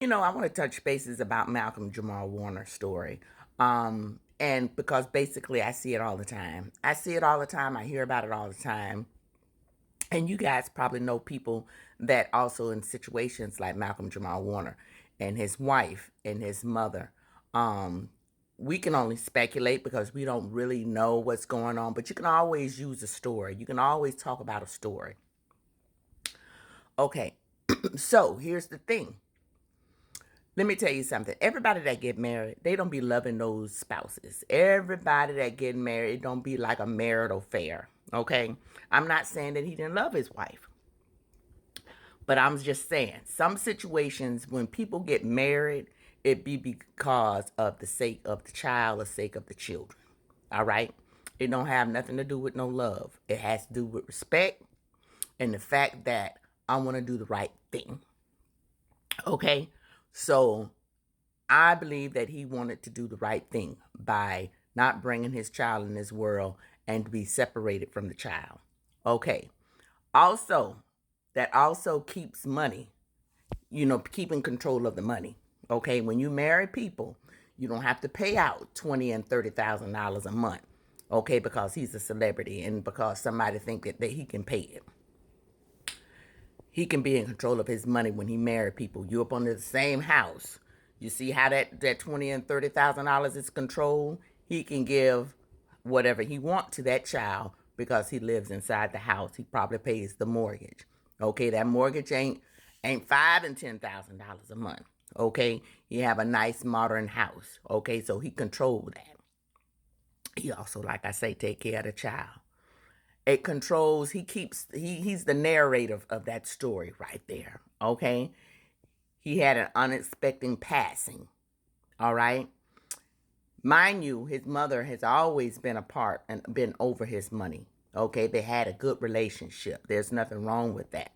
I want to touch bases about Malcolm Jamal Warner's story. And because basically I see it all the time. I see it all the time. I hear about it all the time. And you guys probably know people that also in situations like Malcolm Jamal Warner and his wife and his mother. Um, we can only speculate because we don't really know what's going on, but you can always use a story. You can always talk about a story. Okay, so here's the thing. Let me tell you something. Everybody that get married, they don't be loving those spouses. Everybody that get married, it don't be like a marital affair. Okay? I'm not saying that he didn't love his wife, but I'm just saying some situations when people get married, it be because of the sake of the child or sake of the children. All right? It don't have nothing to do with no love. It has to do with respect and the fact that I want to do the right thing. Okay? So I believe that he wanted to do the right thing by not bringing his child in this world and to be separated from the child. Okay. Also, that also keeps money, keeping control of the money. Okay. When you marry people, you don't have to pay out $20,000 and $30,000 a month. Okay, because he's a celebrity and because somebody think that he can pay it. He can be in control of his money when he married people. You up under the same house. You see how that $20,000 and $30,000 is controlled? He can give whatever he wants to that child because he lives inside the house. He probably pays the mortgage. Okay, that mortgage ain't $5,000 and $10,000 a month. Okay, you have a nice modern house. Okay, so he controlled that. He also, like I say, take care of the child. It controls, he's the narrator of that story right there. Okay, he had an unexpected passing. All right, mind you, his mother has always been a part and been over his money. Okay, they had a good relationship. There's nothing wrong with that.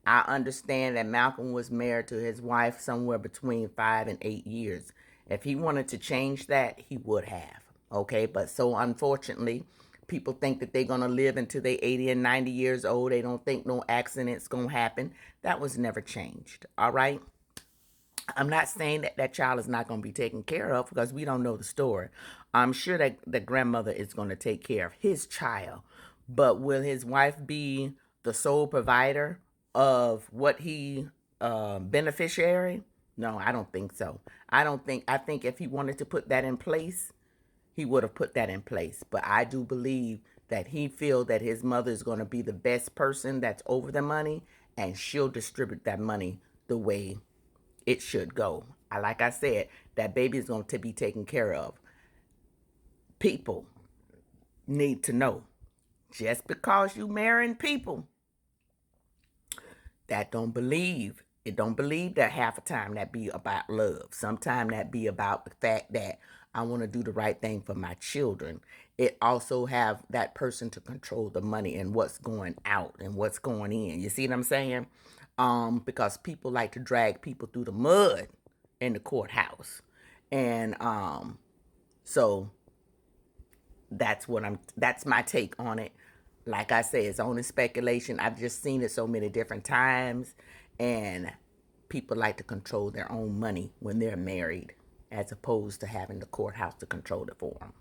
I understand that Malcolm was married to his wife somewhere between 5 and 8 years. If he wanted to change that, he would have. Okay, but so unfortunately, people think that they're gonna live until they 80 and 90 years old. They don't think no accidents gonna happen. That was never changed. All right. I'm not saying that that child is not going to be taken care of because we don't know the story. I'm sure that the grandmother is going to take care of his child, but will his wife be the sole provider of what he beneficiary? No, I don't think so. I think if he wanted to put that in place, he would have put that in place. But I do believe that he feel that his mother is going to be the best person that's over the money and she'll distribute that money the way it should go. Like I said, that baby is going to be taken care of. People need to know just because you marrying people that don't believe it don't believe that half the time that be about love. Sometimes that be about the fact that I want to do the right thing for my children. It also have that person to control the money and what's going out and what's going in. You see what I'm saying? Because people like to drag people through the mud in the courthouse. And so that's my take on it. Like I say, it's only speculation. I've just seen it so many different times, and people like to control their own money when they're married, as opposed to having the courthouse to control it for them.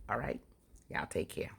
All right, y'all take care.